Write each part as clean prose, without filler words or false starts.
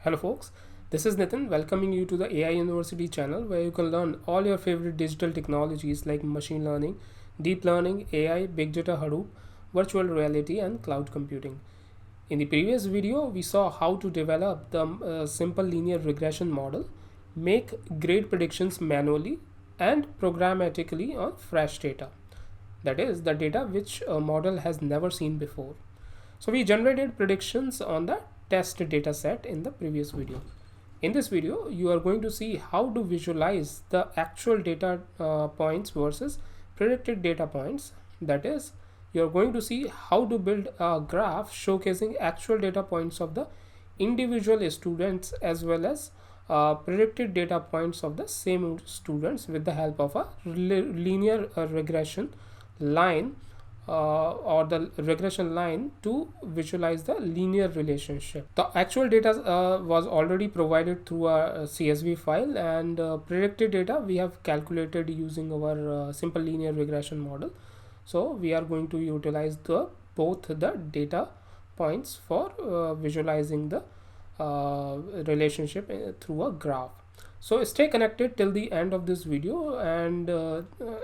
Hello folks, this is Nitin welcoming you to the AI University channel where you can learn all your favorite digital technologies like machine learning, deep learning, AI, big data, Hadoop, virtual reality and cloud computing. In the previous video, we saw how to develop the simple linear regression model, make grade predictions manually and programmatically on fresh data. That is, the data which a model has never seen before. So we generated predictions on the test data set in the previous video. In this video, you are going to see how to visualize the actual data points versus predicted data points. That is, you are going to see how to build a graph showcasing actual data points of the individual students as well as predicted data points of the same students with the help of a linear regression line or the regression line to visualize the linear relationship. The actual data was already provided through a CSV file, and predicted data we have calculated using our simple linear regression model. So we are going to utilize both the data points for visualizing the relationship through a graph. So stay connected till the end of this video, and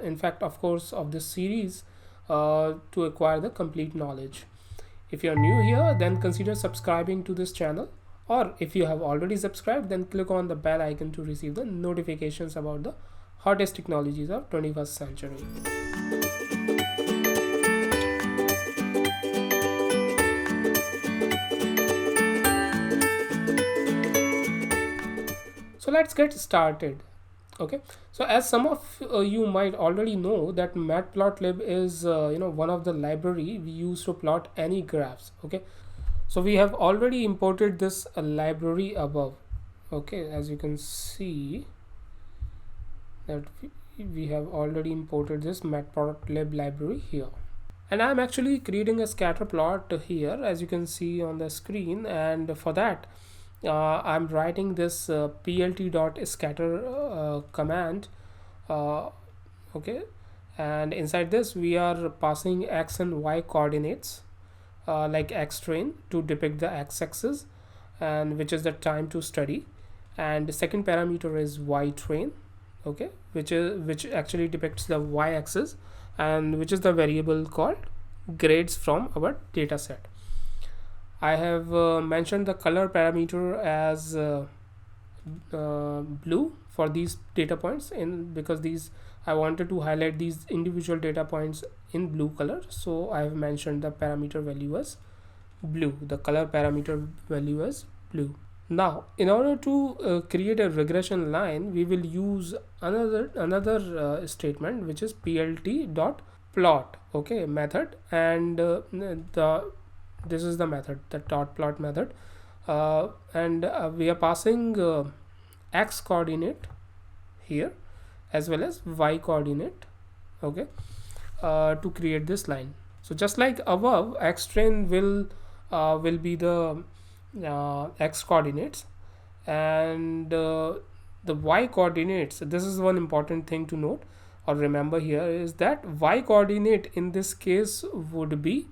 in fact, of course, of this series to acquire the complete knowledge. If you are new here, then consider subscribing to this channel, or if you have already subscribed, then click on the bell icon to receive the notifications about the hottest technologies of 21st century. So let's get started. Okay, so as some of you might already know that Matplotlib is one of the library we use to plot any graphs. Okay, so we have already imported this library above. Okay, as you can see that we have already imported this Matplotlib library here, and I'm actually creating a scatter plot here, as you can see on the screen. And for that I'm writing this plt.scatter command. Okay, and inside this we are passing x and y coordinates like x train to depict the x-axis, and which is the time to study, and the second parameter is y train. Okay, which actually depicts the y-axis, and which is the variable called grades from our data set. I have mentioned the color parameter as blue for these data points, because these I wanted to highlight these individual data points in blue color, so I have mentioned the parameter value as blue, the color parameter value as blue. Now in order to create a regression line, we will use another statement, which is plt.plot, okay, method, and this is the method, the dot plot method, and we are passing x coordinate here as well as y coordinate, okay, to create this line. So just like above, x train will be the x coordinates, and the y coordinates, this is one important thing to note or remember here, is that y coordinate in this case would be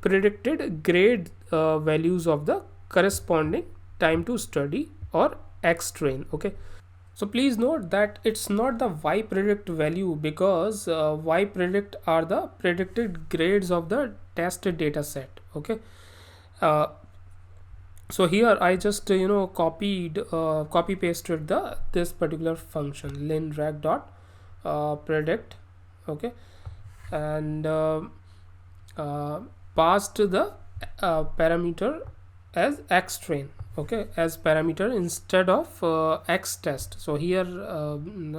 predicted grade values of the corresponding time to study or x train. Okay, so please note that it's not the y predict value, because y predict are the predicted grades of the test data set. Okay, so here I just copy pasted this particular function linreg dot predict, okay, and passed the parameter as x train, okay, as parameter instead of x test. So here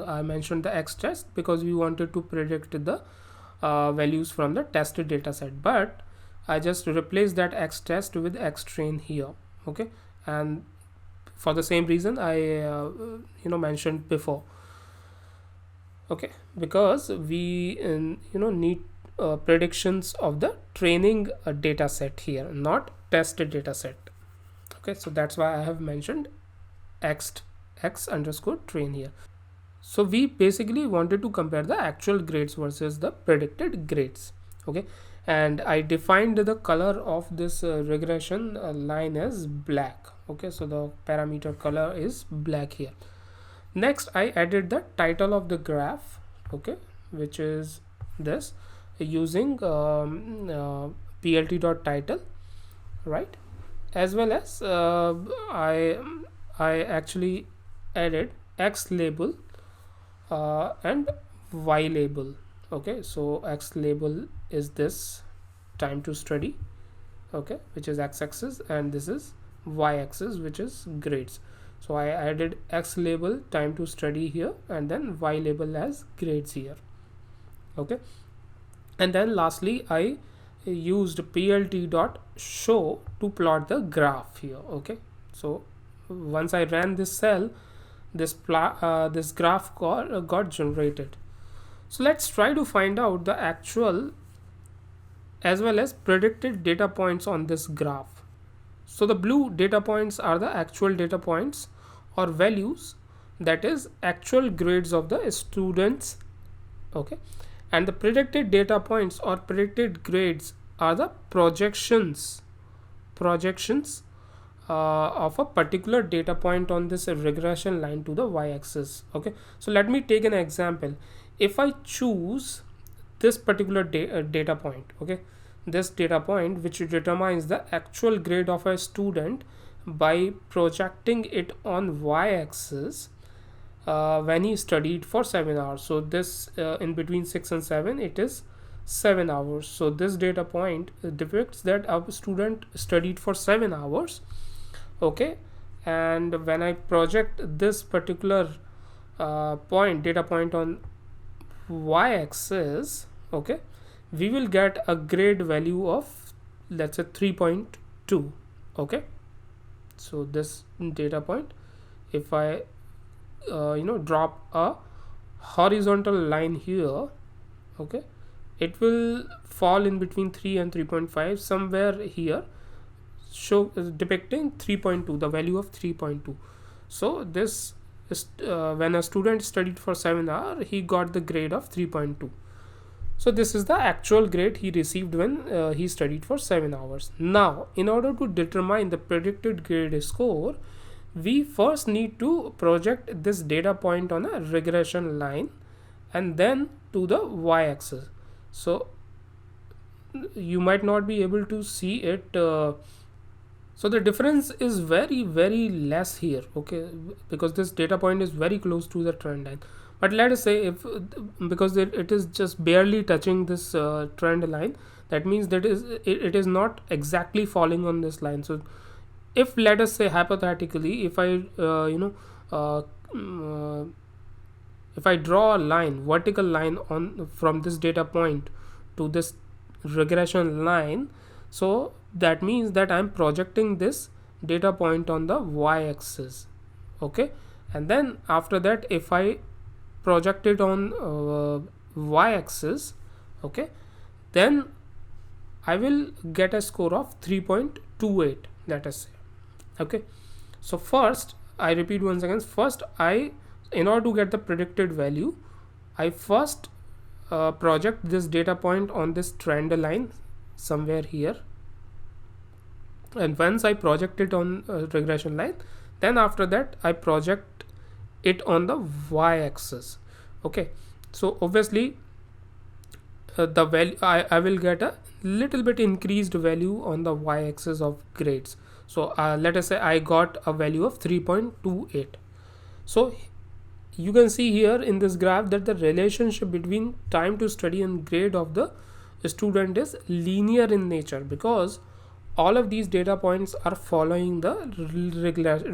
I mentioned the x test because we wanted to predict the values from the tested data set, but I just replaced that x test with x train here. Okay, and for the same reason I mentioned before. Okay, because we need predictions of the training data set here, not tested data set. Okay, so that's why I have mentioned x underscore train here. So we basically wanted to compare the actual grades versus the predicted grades. Okay, and I defined the color of this regression line as black. Okay, so the parameter color is black here. Next, I added the title of the graph, okay, which is this, using plt.title, right? As well as I actually added x label and y label. Okay, so x label is this time to study, okay, which is x-axis, and this is y-axis, which is grades. So I added x label time to study here, and then y label as grades here. Okay, and then lastly I used plt.show to plot the graph here. Okay, so once I ran this cell, this graph got generated. So let's try to find out the actual as well as predicted data points on this graph. So the blue data points are the actual data points or values, that is actual grades of the students. Okay, and the predicted data points or predicted grades are the projections of a particular data point on this regression line to the y-axis. Okay, so let me take an example. If I choose this particular data point, okay, this data point which determines the actual grade of a student by projecting it on y-axis when he studied for 7 hours. So this in between 6 and 7 it is 7 hours. So this data point depicts that a student studied for 7 hours. Okay, and when I project this particular data point on y-axis, okay, we will get a grade value of, let's say, 3.2. okay, so this data point, if I drop a horizontal line here, okay, it will fall in between 3 and 3.5 somewhere here, show depicting 3.2, the value of 3.2. so this is when a student studied for 7 hours, he got the grade of 3.2. so this is the actual grade he received when he studied for 7 hours. Now, in order to determine the predicted grade score, we first need to project this data point on a regression line and then to the y-axis. So you might not be able to see it, so the difference is very less here, okay, because this data point is very close to the trend line. But let us say if because it is just barely touching this trend line, that means that it is not exactly falling on this line. So if, let us say hypothetically, if I if I draw a line, vertical line on from this data point to this regression line, so that means that I'm projecting this data point on the y-axis. Okay, and then after that, if I project it on y-axis, okay, then I will get a score of 3.28, let us say. Okay, so first, I repeat once again, first in order to get the predicted value, I first project this data point on this trend line somewhere here, and once I project it on regression line, then after that I project it on the y-axis. Okay, so obviously the value I will get a little bit increased value on the y-axis of grades. So let us say I got a value of 3.28. so you can see here in this graph that the relationship between time to study and grade of the student is linear in nature, because all of these data points are following the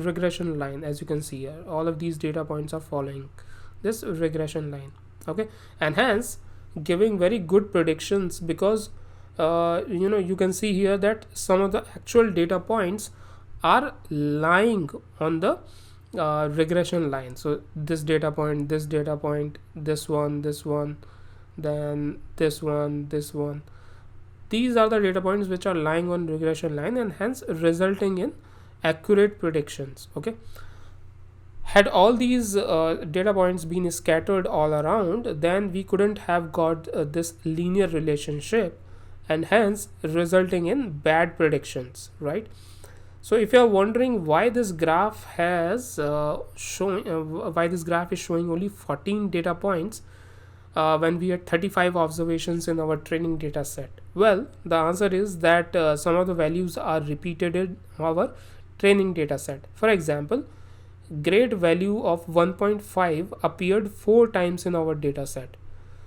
regression line. As you can see here, all of these data points are following this regression line. Okay, and hence giving very good predictions, because you can see here that some of the actual data points are lying on the regression line. So this data point, this one, then this one, these are the data points which are lying on regression line, and hence resulting in accurate predictions. Okay, had all these data points been scattered all around, then we couldn't have got this linear relationship, and hence resulting in bad predictions, right? So if you are wondering why this graph has why this graph is showing only 14 data points when we had 35 observations in our training data set, well, the answer is that some of the values are repeated in our training data set. For example, grade value of 1.5 appeared 4 times in our data set.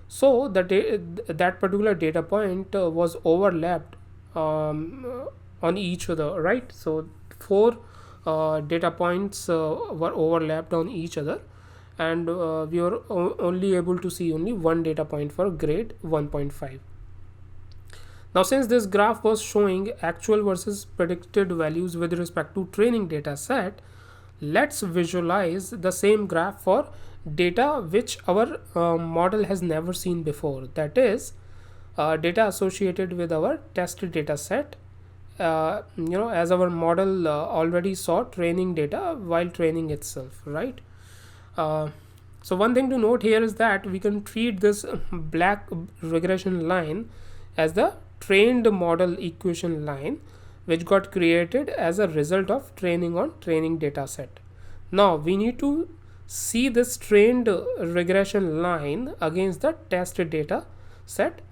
So that particular data point was overlapped on each other, right? So 4 data points were overlapped on each other, and we were only able to see only one data point for grade 1.5. Now, since this graph was showing actual versus predicted values with respect to training data set, let's visualize the same graph for data which our model has never seen before. That is data associated with our test data set. As our model already saw training data while training itself, right? So one thing to note here is that we can treat this black regression line as the trained model equation line, which got created as a result of training on training data set. Now we need to see this trained regression line against the test data set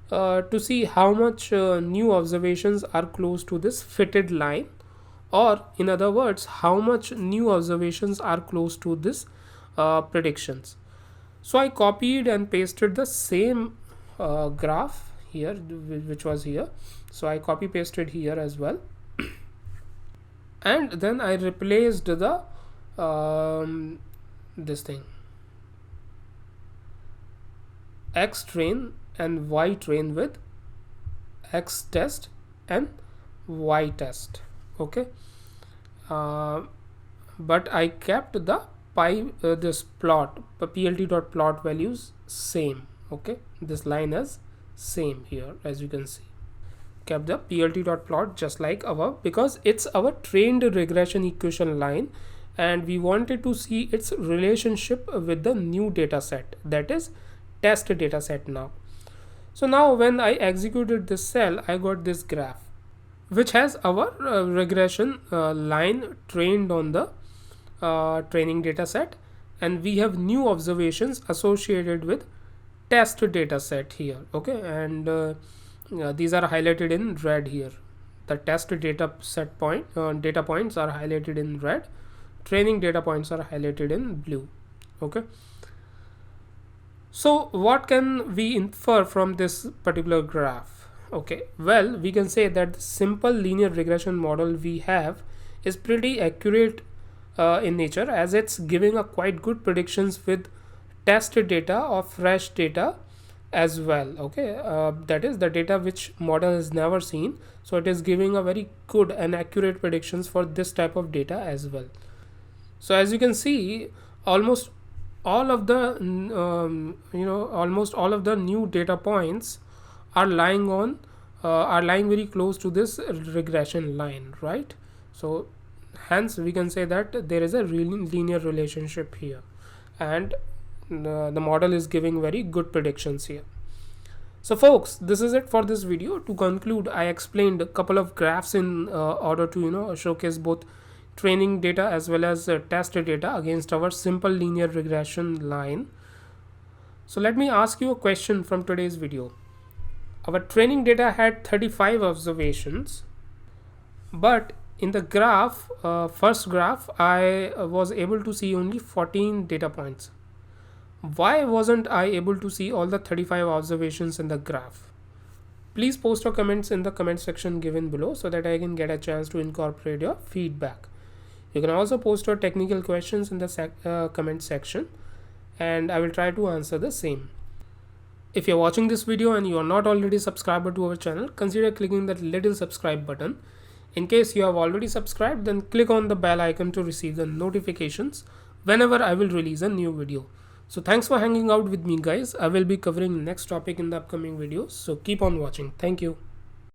to see how much new observations are close to this fitted line, or in other words, how much new observations are close to this predictions. So I copied and pasted the same graph here, which was here. So I copy pasted here as well, and then I replaced the this thing X train and Y train with X test and Y test. Okay, but I kept the this plot plt.plot values same. Okay, this line is same here, as you can see. Kept the plt.plot just like our, because it's our trained regression equation line, and we wanted to see its relationship with the new data set, that is test data set now. So now when I executed this cell, I got this graph which has our regression line trained on the training data set, and we have new observations associated with test data set here. Okay, and these are highlighted in red here. The test data set data points are highlighted in red, training data points are highlighted in blue. Okay, so what can we infer from this particular graph? Okay, well, we can say that the simple linear regression model we have is pretty accurate in nature, as it's giving a quite good predictions with test data or fresh data as well. Okay, that is the data which model has never seen, so it is giving a very good and accurate predictions for this type of data as well. So as you can see, almost all of the new data points are lying very close to this regression line, right? So hence we can say that there is a really linear relationship here, and the model is giving very good predictions here. So folks, this is it for this video. To conclude, I explained a couple of graphs in order to showcase both training data as well as test data against our simple linear regression line. So let me ask you a question from today's video. Our training data had 35 observations, but in the graph, first graph, I was able to see only 14 data points. Why wasn't I able to see all the 35 observations in the graph? Please post your comments in the comment section given below so that I can get a chance to incorporate your feedback. You can also post your technical questions in the comment section, and I will try to answer the same. If you're watching this video and you are not already subscribed to our channel, consider clicking that little subscribe button. In case you have already subscribed, then click on the bell icon to receive the notifications whenever I will release a new video. So thanks for hanging out with me, guys. I will be covering next topic in the upcoming videos, so keep on watching. Thank you.